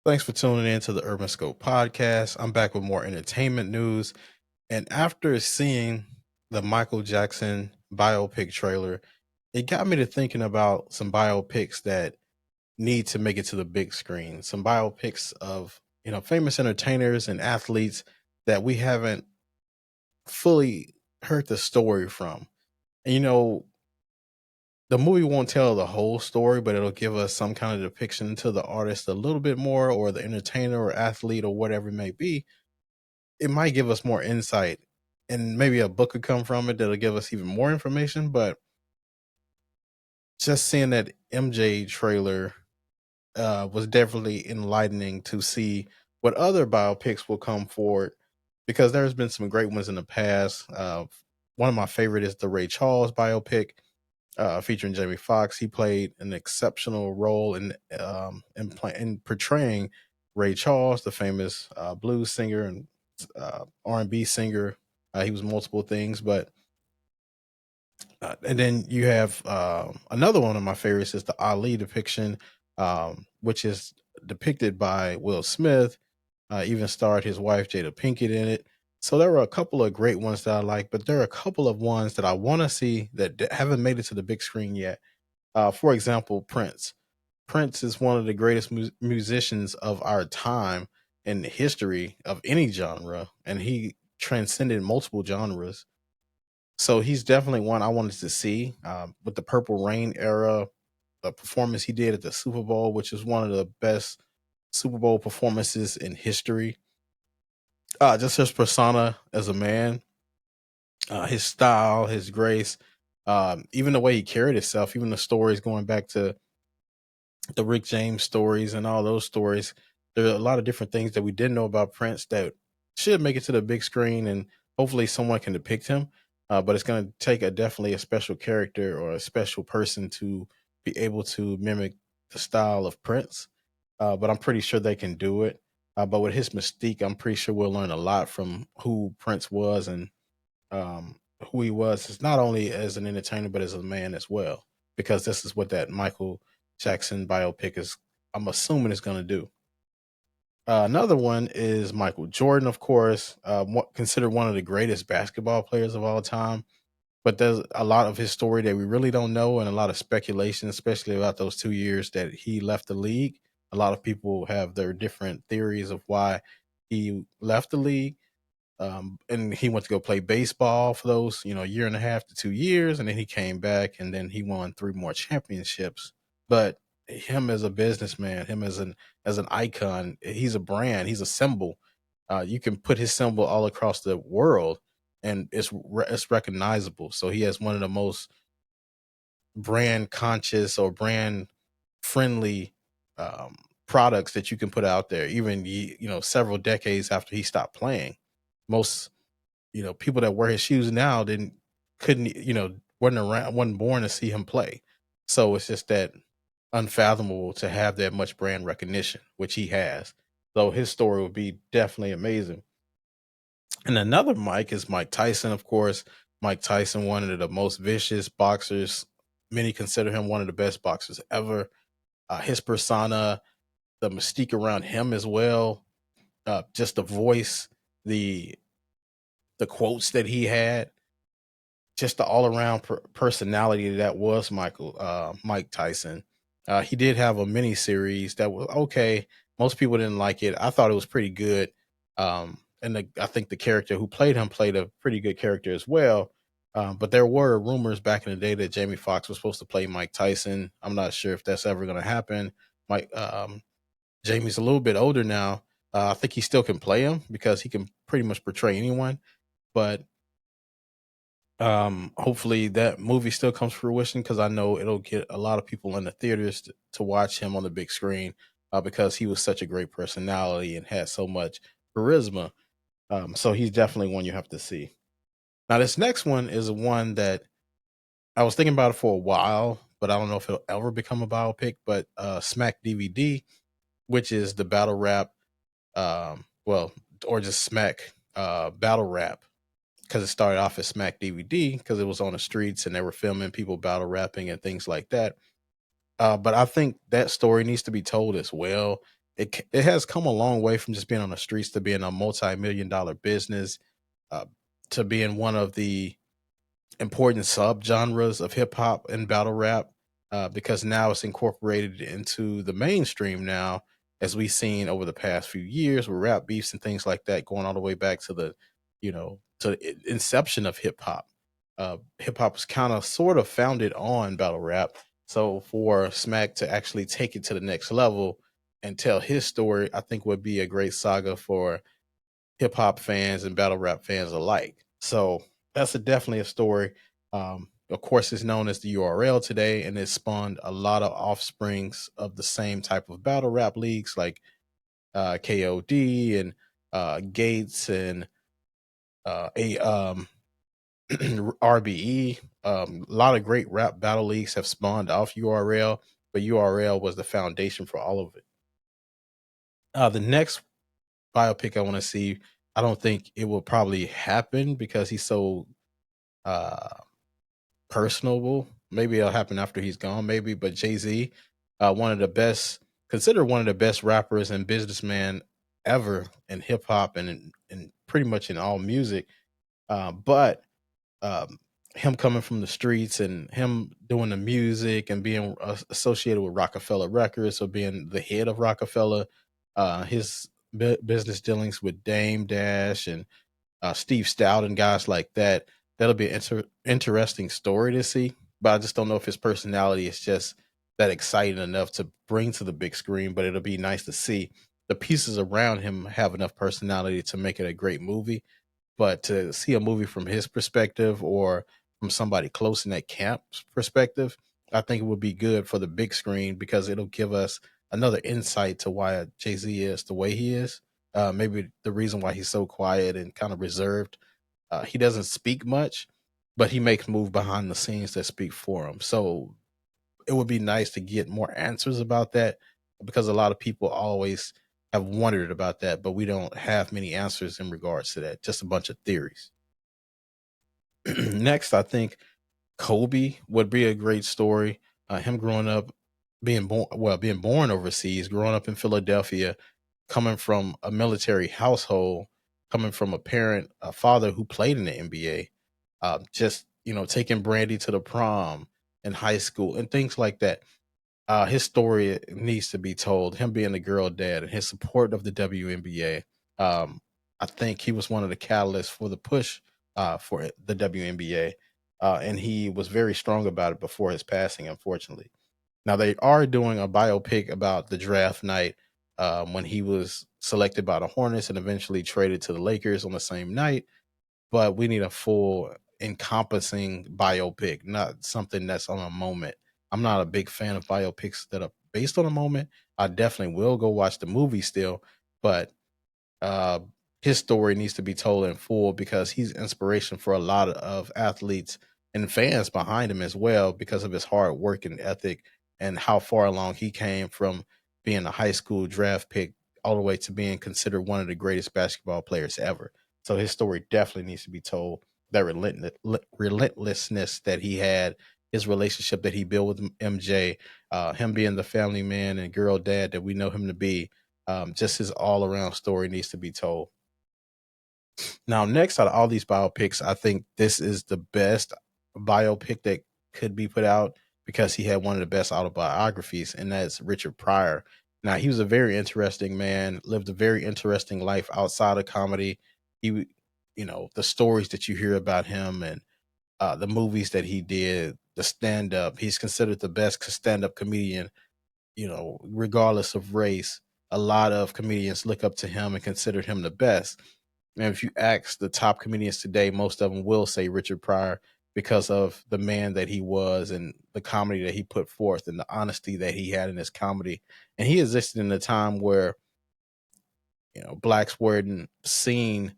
Thanks for tuning in to the Urban Scope podcast. I'm back with more entertainment news. And after seeing the Michael Jackson biopic trailer, it got me to thinking about some biopics that need to make it to the big screen. Some biopics of, famous entertainers and athletes that we haven't fully heard the story from. And the movie won't tell the whole story, but it'll give us some kind of depiction to the artist a little bit more, or the entertainer or athlete or whatever it may be. It might give us more insight, and maybe a book could come from it that'll give us even more information. But just seeing that MJ trailer was definitely enlightening to see what other biopics will come forward, because there's been some great ones in the past. One of my favorite is the Ray Charles biopic, featuring Jamie Foxx. He played an exceptional role in portraying Ray Charles, the famous blues singer and R&B singer. He was multiple things, but and then you have another one of my favorites is the Ali depiction, which is depicted by Will Smith. Even starred his wife Jada Pinkett in it. So there were a couple of great ones that I like, but there are a couple of ones that I want to see that haven't made it to the big screen yet. For example, Prince. Prince is one of the greatest musicians of our time in the history of any genre, and he transcended multiple genres. So he's definitely one I wanted to see. With the Purple Rain era, the performance he did at the Super Bowl, which is one of the best Super Bowl performances in history. Just his persona as a man, his style, his grace, even the way he carried himself, even the stories going back to the Rick James stories and all those stories. There are a lot of different things that we didn't know about Prince that should make it to the big screen, and hopefully someone can depict him. But it's going to take definitely a special character or a special person to be able to mimic the style of Prince. But I'm pretty sure they can do it. But with his mystique, I'm pretty sure we'll learn a lot from who Prince was and um, who he was, is not only as an entertainer but as a man as well. Because this is what that Michael Jackson biopic is, I'm assuming, is going to do. Another one is Michael Jordan, of course, considered one of the greatest basketball players of all time. But there's a lot of his story that we really don't know, and a lot of speculation, especially about those 2 years that he left the league. A lot of people have their different theories of why he left the league. And he went to go play baseball for those, year and a half to 2 years, and then he came back, and then he won three more championships. But him as a businessman, him as an icon, he's a brand, he's a symbol. You can put his symbol all across the world, and it's recognizable. So he has one of the most brand conscious or brand friendly um, products that you can put out there. Even several decades after he stopped playing, most people that wear his shoes now didn't couldn't wasn't around, wasn't born to see him play. So it's just that unfathomable to have that much brand recognition, which he has. So his story would be definitely amazing. And another Mike is Mike Tyson, of course. Mike Tyson, one of the most vicious boxers. Many consider him one of the best boxers ever. His persona, the mystique around him as well, just the voice, the the quotes that he had, just the all around personality that was Mike Tyson. He did have a mini series that was okay. Most people didn't like it. I thought it was pretty good. And I think the character who played him played a pretty good character as well. But there were rumors back in the day that Jamie Foxx was supposed to play Mike Tyson. I'm not sure if that's ever going to happen. Mike Jamie's a little bit older now. I think he still can play him because he can pretty much portray anyone. But hopefully that movie still comes to fruition, because I know it'll get a lot of people in the theaters to watch him on the big screen, because he was such a great personality and had so much charisma. So he's definitely one you have to see. Now this next one is one that I was thinking about it for a while, but I don't know if it'll ever become a biopic. But Smack DVD, which is the battle rap, well, or just Smack battle rap, because it started off as Smack DVD because it was on the streets and they were filming people battle rapping and things like that. But I think that story needs to be told as well. it has come a long way from just being on the streets to being a multi-million-dollar business, uh, to being one of the important subgenres of hip hop and battle rap, because now it's incorporated into the mainstream now, as we've seen over the past few years with rap beefs and things like that, going all the way back to the, to inception of hip hop. Hip hop was kind of sort of founded on battle rap. So for Smack to actually take it to the next level and tell his story, I think would be a great saga for hip hop fans and battle rap fans alike. So that's definitely a story. Of course, it's known as the URL today, and it spawned a lot of offsprings of the same type of battle rap leagues like KOD and Gates and a RBE. A lot of great rap battle leagues have spawned off URL, but URL was the foundation for all of it. The next biopic I want to see, I don't think it will probably happen because he's so uh personable. Maybe it'll happen after he's gone, maybe. But Jay Z, one of the best, considered one of the best rappers and businessmen ever in hip hop and pretty much in all music. But um, him coming from the streets and him doing the music and being associated with Rockefeller Records or being the head of Rockefeller, his business dealings with Dame Dash and Steve Stout and guys like that. That'll be an interesting story to see. But I just don't know if his personality is just that exciting enough to bring to the big screen. But it'll be nice to see the pieces around him have enough personality to make it a great movie. But to see a movie from his perspective or from somebody close in that camp's perspective, I think it would be good for the big screen because it'll give us another insight to why Jay Z is the way he is. Maybe the reason why he's so quiet and kind of reserved. He doesn't speak much, but he makes moves behind the scenes that speak for him. So it would be nice to get more answers about that because a lot of people always have wondered about that, but we don't have many answers in regards to that. Just a bunch of theories. Next, I think Kobe would be a great story. Him growing up, being born overseas, growing up in Philadelphia, coming from a military household, coming from a father who played in the NBA, just taking Brandy to the prom in high school and things like that. His story needs to be told. Him being a girl dad and his support of the WNBA. I think he was one of the catalysts for the push for the WNBA, and he was very strong about it before his passing. Unfortunately, now they are doing a biopic about the draft night when he was selected by the Hornets and eventually traded to the Lakers on the same night. But we need a full encompassing biopic, not something that's on a moment. I'm not a big fan of biopics that are based on a moment. I definitely will go watch the movie still, but uh, his story needs to be told in full because he's inspiration for a lot of athletes and fans behind him as well because of his hard work and ethic and how far along he came from being a high school draft pick all the way to being considered one of the greatest basketball players ever. So his story definitely needs to be told. That relentlessness that he had, his relationship that he built with MJ, him being the family man and girl dad that we know him to be, just his all around story needs to be told. Now, next out of all these biopics, I think this is the best biopic that could be put out because he had one of the best autobiographies, and that's Richard Pryor. Now, he was a very interesting man, lived a very interesting life outside of comedy. He, the stories that you hear about him and the movies that he did, the stand up, he's considered the best stand up comedian, regardless of race. A lot of comedians look up to him and consider him the best. And if you ask the top comedians today, most of them will say Richard Pryor because of the man that he was and the comedy that he put forth and the honesty that he had in his comedy. And he existed in a time where, blacks weren't seen,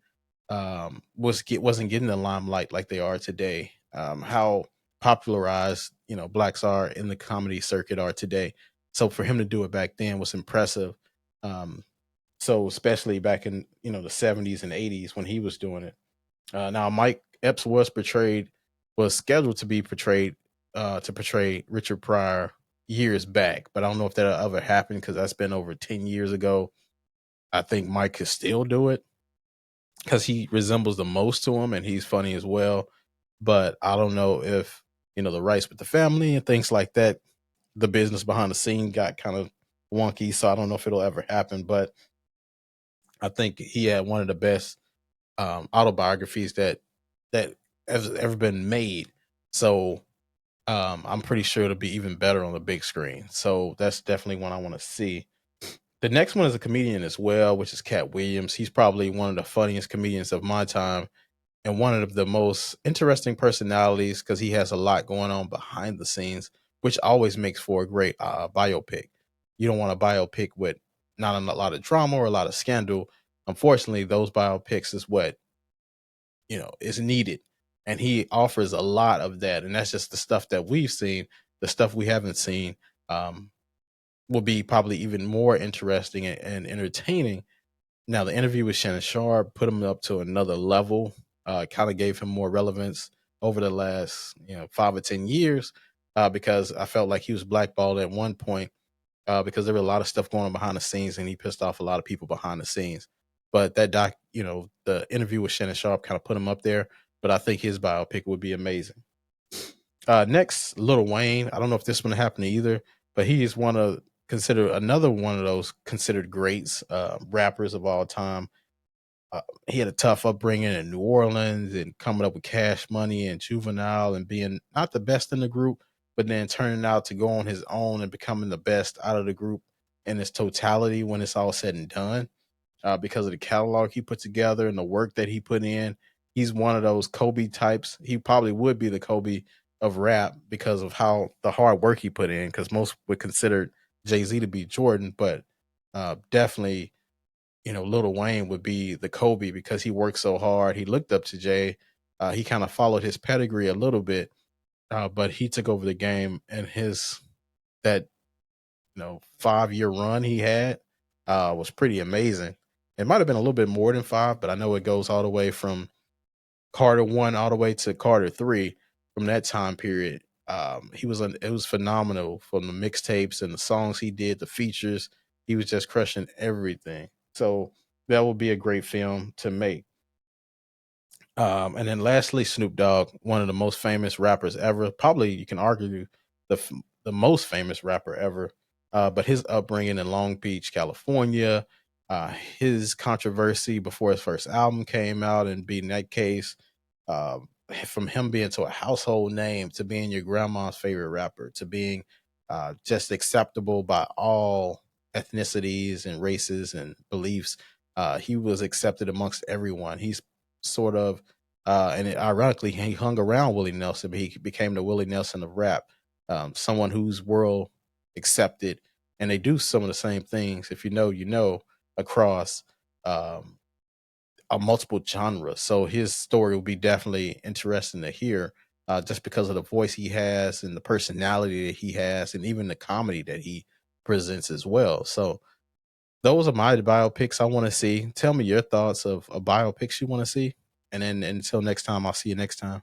wasn't getting the limelight like they are today. How popularized blacks are in the comedy circuit are today. So for him to do it back then was impressive. Um, so especially back in the 70s and 80s when he was doing it. Now Mike Epps was scheduled to be portrayed to portray Richard Pryor. years back, but I don't know if that'll ever happen because that's been over 10 years ago. I think Mike could still do it because he resembles the most to him and he's funny as well. But I don't know if, the rights with the family and things like that, the business behind the scene got kind of wonky. So I don't know if it'll ever happen. But I think he had one of the best autobiographies that has ever been made. So I'm pretty sure it'll be even better on the big screen. So that's definitely one I want to see. The next one is a comedian as well, which is Cat Williams. He's probably one of the funniest comedians of my time and one of the most interesting personalities because he has a lot going on behind the scenes, which always makes for a great biopic. You don't want a biopic with not a lot of drama or a lot of scandal. Unfortunately, those biopics is what is needed, and he offers a lot of that. And that's just the stuff that we've seen. The stuff we haven't seen um, will be probably even more interesting and entertaining. Now, the interview with Shannon Sharp put him up to another level. Kind of gave him more relevance over the last 5 or 10 years because I felt like he was blackballed at one point because there were a lot of stuff going on behind the scenes, and he pissed off a lot of people behind the scenes. But that the interview with Shannon Sharp kind of put him up there. But I think his biopic would be amazing. Next, Lil Wayne. I don't know if this one happened either, but he is considered another one of those considered greats, rappers of all time. He had a tough upbringing in New Orleans and coming up with Cash Money and Juvenile and being not the best in the group, but then turning out to go on his own and becoming the best out of the group in its totality when it's all said and done because of the catalog he put together and the work that he put in. He's one of those Kobe types. He probably would be the Kobe of rap because of how the hard work he put in. Because most would consider Jay-Z to be Jordan, but definitely, Lil Wayne would be the Kobe because he worked so hard. He looked up to Jay. He kind of followed his pedigree a little bit, but he took over the game and his that 5-year run he had was pretty amazing. It might have been a little bit more than five, but I know it goes all the way from Carter 1 all the way to Carter 3 from that time period. It was phenomenal from the mixtapes and the songs he did, the features. He was just crushing everything. So that would be a great film to make. And then lastly, Snoop Dogg, one of the most famous rappers ever. Probably you can argue the most famous rapper ever. But his upbringing in Long Beach, California, his controversy before his first album came out and being that case, from him being to a household name to being your grandma's favorite rapper to being just acceptable by all ethnicities and races and beliefs. He was accepted amongst everyone. He's sort of ironically, he hung around Willie Nelson, but he became the Willie Nelson of rap, someone who's world accepted, and they do some of the same things. If you know, across um, a multiple genres. So his story will be definitely interesting to hear, just because of the voice he has and the personality that he has, and even the comedy that he presents as well. So those are my biopics I want to see. Tell me your thoughts of biopics you want to see. And then until next time, I'll see you next time.